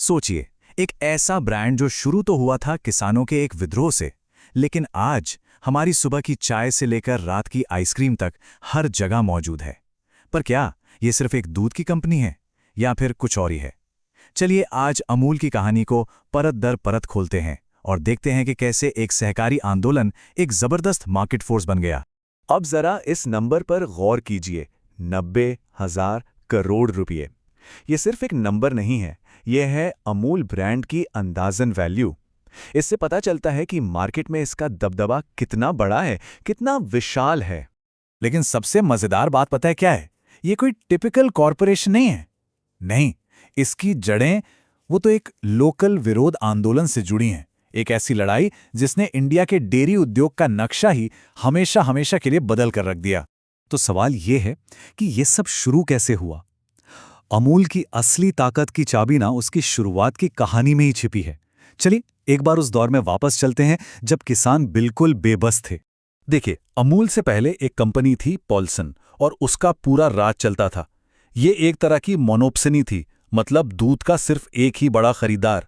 सोचिए, एक ऐसा ब्रांड जो शुरू तो हुआ था किसानों के एक विद्रोह से, लेकिन आज हमारी सुबह की चाय से लेकर रात की आइसक्रीम तक हर जगह मौजूद है। पर क्या ये सिर्फ एक दूध की कंपनी है या फिर कुछ और ही है? चलिए आज अमूल की कहानी को परत दर परत खोलते हैं और देखते हैं कि कैसे एक सहकारी आंदोलन एक जबरदस्त मार्केट फोर्स बन गया। अब जरा इस नंबर पर गौर कीजिए, 90,000 करोड़ रुपए। ये सिर्फ एक नंबर नहीं है, यह है अमूल ब्रांड की अंदाजन वैल्यू। इससे पता चलता है कि मार्केट में इसका दबदबा कितना बड़ा है, कितना विशाल है। लेकिन सबसे मजेदार बात पता है क्या है? ये कोई टिपिकल कॉरपोरेशन नहीं है। नहीं, इसकी जड़ें वो तो एक लोकल विरोध आंदोलन से जुड़ी हैं। एक ऐसी लड़ाई जिसने इंडिया के डेयरी उद्योग का नक्शा ही हमेशा हमेशा के लिए बदल कर रख दिया। तो सवाल ये है कि ये सब शुरू कैसे हुआ? अमूल की असली ताकत की चाबी ना उसकी शुरुआत की कहानी में ही छिपी है। चलिए एक बार उस दौर में वापस चलते हैं जब किसान बिल्कुल बेबस थे। देखिए, अमूल से पहले एक कंपनी थी पॉल्सन, और उसका पूरा राज चलता था। ये एक तरह की मोनोप्सनी थी, मतलब दूध का सिर्फ एक ही बड़ा खरीदार।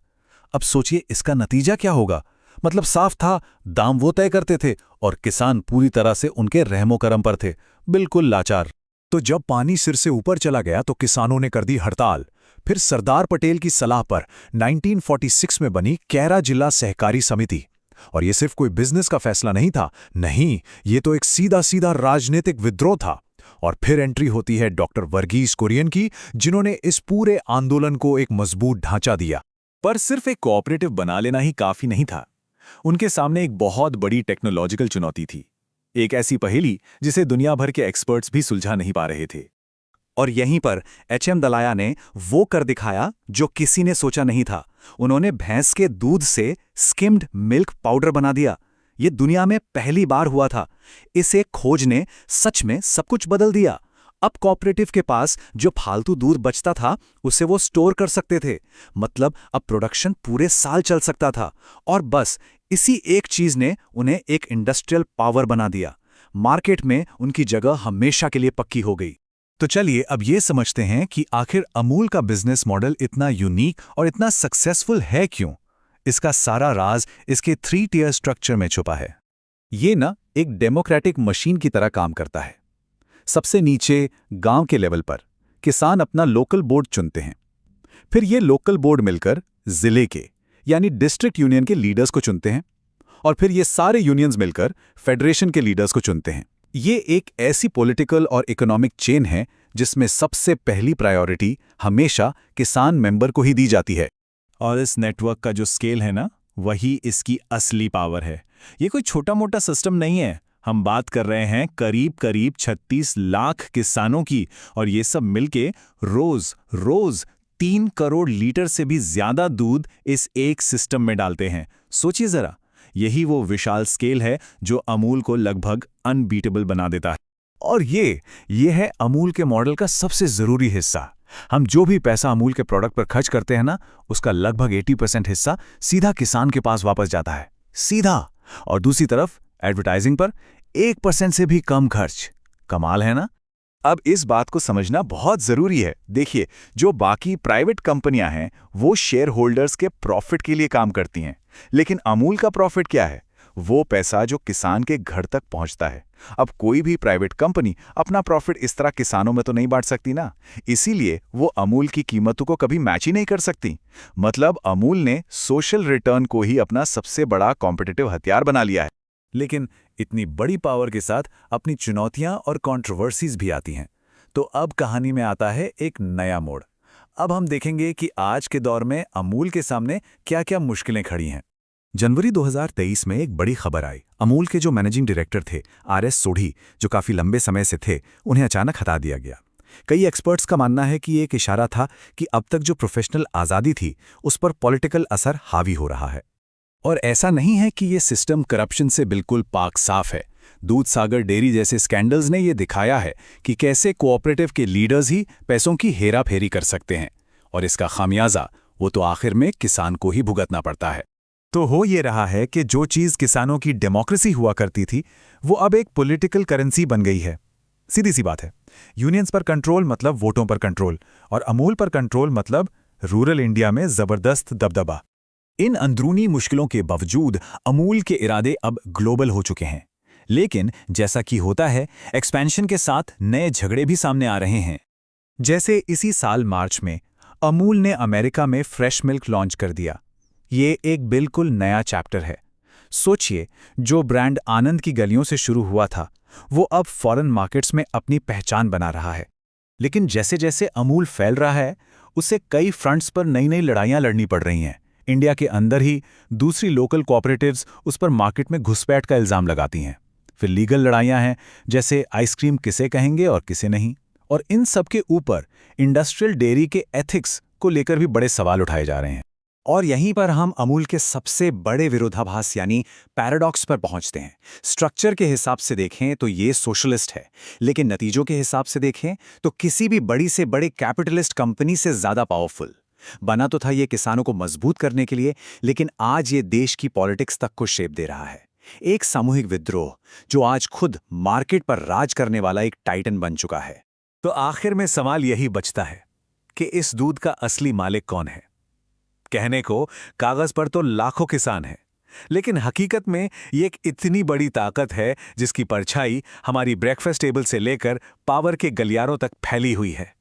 अब सोचिए इसका नतीजा क्या होगा। मतलब साफ था, दाम वो तय करते थे और किसान पूरी तरह से उनके रहमो करम पर थे, बिल्कुल लाचार। तो जब पानी सिर से ऊपर चला गया तो किसानों ने कर दी हड़ताल। फिर सरदार पटेल की सलाह पर 1946 में बनी कैरा जिला सहकारी समिति। और ये सिर्फ कोई बिजनेस का फैसला नहीं था, नहीं, ये तो एक सीधा सीधा राजनीतिक विद्रोह था। और फिर एंट्री होती है डॉक्टर वर्गीस कुरियन की, जिन्होंने इस पूरे आंदोलन को एक मजबूत ढांचा दिया। पर सिर्फ एक कोऑपरेटिव बना लेना ही काफी नहीं था। उनके सामने एक बहुत बड़ी टेक्नोलॉजिकल चुनौती थी, एक ऐसी पहेली जिसे दुनिया भर के एक्सपर्ट्स भी सुलझा नहीं पा रहे थे। और यहीं पर एच.एम. दलाया ने वो कर दिखाया जो किसी ने सोचा नहीं था। उन्होंने भैंस के दूध से स्किम्ड मिल्क पाउडर बना दिया। ये दुनिया में पहली बार हुआ था। इस एक खोज ने सच में सब कुछ बदल दिया। अब कोऑपरेटिव के पास जो फालतू दूध बचता था उसे वो स्टोर कर सकते थे। मतलब अब प्रोडक्शन पूरे साल चल सकता था। और बस इसी एक चीज ने उन्हें एक इंडस्ट्रियल पावर बना दिया। मार्केट में उनकी जगह हमेशा के लिए पक्की हो गई। तो चलिए अब ये समझते हैं कि आखिर अमूल का बिजनेस मॉडल इतना यूनिक और इतना सक्सेसफुल है क्यों। इसका सारा राज इसके 3 टियर स्ट्रक्चर में छुपा है। ये ना एक डेमोक्रेटिक मशीन की तरह काम करता है। सबसे नीचे गांव के लेवल पर किसान अपना लोकल बोर्ड चुनते हैं। फिर ये लोकल बोर्ड मिलकर जिले के यानी डिस्ट्रिक्ट यूनियन के लीडर्स को चुनते हैं। और फिर ये सारे यूनियंस मिलकर फेडरेशन के लीडर्स को चुनते हैं। ये एक ऐसी पॉलिटिकल और इकोनॉमिक चेन है जिसमें सबसे पहली प्रायोरिटी हमेशा किसान मेंबर को ही दी जाती है। और इस नेटवर्क का जो स्केल है ना, वही इसकी असली पावर है। ये कोई छोटा मोटा सिस्टम नहीं है। हम बात कर रहे हैं करीब करीब 36 लाख किसानों की, और ये सब मिलके रोज 3 करोड़ लीटर से भी ज्यादा दूध इस एक सिस्टम में डालते हैं। सोचिए जरा, यही वो विशाल स्केल है जो अमूल को लगभग अनबीटेबल बना देता है। और ये है अमूल के मॉडल का सबसे जरूरी हिस्सा। हम जो भी पैसा अमूल के प्रोडक्ट पर खर्च करते हैं ना, उसका लगभग 80% हिस्सा सीधा किसान के पास वापस जाता है, सीधा। और दूसरी तरफ एडवर्टाइजिंग पर 1% से भी कम खर्च। कमाल है ना? अब इस बात को समझना बहुत जरूरी है। देखिए, जो बाकी प्राइवेट कंपनियां हैं वो शेयर होल्डर्स के प्रॉफिट के लिए काम करती हैं, लेकिन अमूल का प्रॉफिट क्या है? वो पैसा जो किसान के घर तक पहुंचता है। अब कोई भी प्राइवेट कंपनी अपना प्रॉफिट इस तरह किसानों में तो नहीं बांट सकती ना, इसीलिए वो अमूल की कीमतों को कभी मैच ही नहीं कर सकती। मतलब अमूल ने सोशल रिटर्न को ही अपना सबसे बड़ा कॉम्पिटिटिव हथियार बना लिया है। लेकिन इतनी बड़ी पावर के साथ अपनी चुनौतियां और कंट्रोवर्सीज भी आती हैं। तो अब कहानी में आता है एक नया मोड़। अब हम देखेंगे कि आज के दौर में अमूल के सामने क्या-क्या मुश्किलें खड़ी हैं। जनवरी 2023 में एक बड़ी खबर आई। अमूल के जो मैनेजिंग डायरेक्टर थे आर.एस. सोढ़ी, जो काफी लंबे समय से थे, उन्हें अचानक हटा दिया गया। कई एक्सपर्ट्स का मानना है कि ये एक इशारा था कि अब तक जो प्रोफेशनल आज़ादी थी उस पर पॉलिटिकल असर हावी हो रहा है। और ऐसा नहीं है कि ये सिस्टम करप्शन से बिल्कुल पाक साफ है। दूध सागर डेयरी जैसे स्कैंडल्स ने ये दिखाया है कि कैसे कोऑपरेटिव के लीडर्स ही पैसों की हेरा फेरी कर सकते हैं, और इसका खामियाजा वो तो आखिर में किसान को ही भुगतना पड़ता है। तो हो ये रहा है कि जो चीज़ किसानों की डेमोक्रेसी हुआ करती थी वो अब एक पॉलिटिकल करेंसी बन गई है। सीधी सी बात है, यूनियंस पर कंट्रोल मतलब वोटों पर कंट्रोल, और अमूल पर कंट्रोल मतलब रूरल इंडिया में जबरदस्त दबदबा। इन अंदरूनी मुश्किलों के बावजूद अमूल के इरादे अब ग्लोबल हो चुके हैं। लेकिन जैसा कि होता है, एक्सपेंशन के साथ नए झगड़े भी सामने आ रहे हैं। जैसे इसी साल मार्च में अमूल ने अमेरिका में फ्रेश मिल्क लॉन्च कर दिया। ये एक बिल्कुल नया चैप्टर है। सोचिए, जो ब्रांड आनंद की गलियों से शुरू हुआ था, वो अब फॉरेन मार्केट्स में अपनी पहचान बना रहा है। लेकिन जैसे जैसे अमूल फैल रहा है, उसे कई फ्रंट्स पर नई नई लड़ाइयां लड़नी पड़ रही हैं। इंडिया के अंदर ही दूसरी लोकल कोऑपरेटिव्स उस पर मार्केट में घुसपैठ का इल्जाम लगाती हैं। फिर लीगल लड़ाइयां हैं, जैसे आइसक्रीम किसे कहेंगे और किसे नहीं। और इन सब के ऊपर इंडस्ट्रियल डेयरी के एथिक्स को लेकर भी बड़े सवाल उठाए जा रहे हैं। और यहीं पर हम अमूल के सबसे बड़े विरोधाभास यानी पैराडॉक्स पर पहुंचते हैं। स्ट्रक्चर के हिसाब से देखें तो ये सोशलिस्ट है, लेकिन नतीजों के हिसाब से देखें तो किसी भी बड़ी से बड़े कैपिटलिस्ट कंपनी से ज्यादा पावरफुल। बना तो था ये किसानों को मजबूत करने के लिए, लेकिन आज ये देश की पॉलिटिक्स तक को शेप दे रहा है। एक सामूहिक विद्रोह जो आज खुद मार्केट पर राज करने वाला एक टाइटन बन चुका है। तो आखिर में सवाल यही बचता है कि इस दूध का असली मालिक कौन है? कहने को कागज पर तो लाखों किसान हैं, लेकिन हकीकत में ये एक इतनी बड़ी ताकत है जिसकी परछाई हमारी ब्रेकफास्ट टेबल से लेकर पावर के गलियारों तक फैली हुई है।